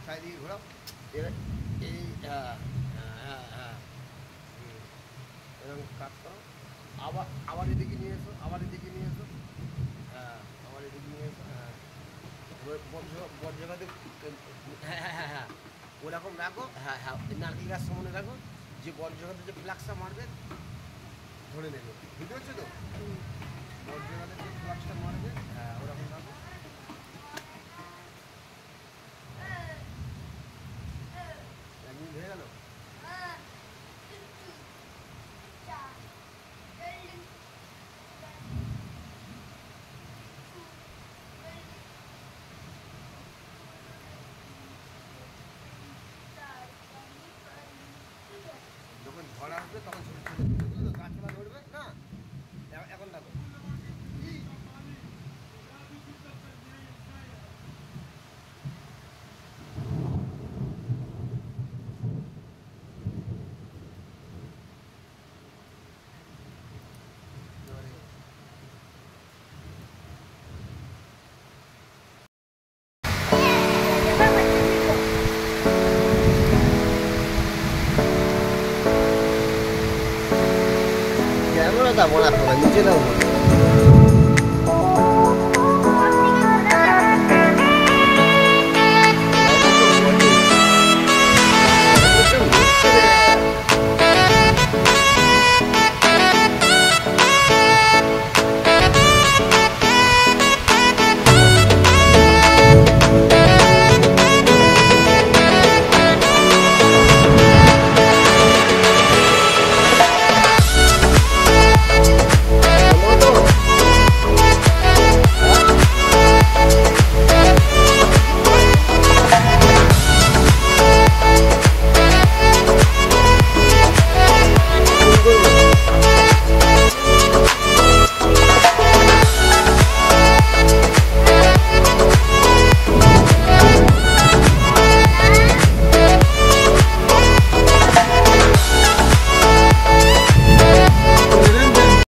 চারিদিকে ঘোরাও। এবার এই হ্যাঁ হ্যাঁ হ্যাঁ হ্যাঁ এরকম কাজ করো। আবার আবার এদিকে নিয়ে এসো, আবার এদিকে নিয়ে এসো। হ্যাঁ আবার এদিকে নিয়ে এসো। হ্যাঁ বজ্রঘাতে হ্যাঁ হ্যাঁ হ্যাঁ হ্যাঁ ওরকম রাখো। হ্যাঁ হ্যাঁ নারকেল গাছ সামনে রাখো, যে বজ্রঘাতে যে ফ্লাক্সটা মারবে ধরে নেবে, বুঝতে পারছো তো? বজ্রঘাতে যে ফ্লাক্সটা মারবে হ্যাঁ ওরকম রাখো। একদিন হয়ে গেল। যখন ঝড় আসবে তখন ছোটো ছোটো বুঝলো, গাছপালা ধরবে না। এখন দেখো ক্যামেরাটা মনে করো নিচে নাও।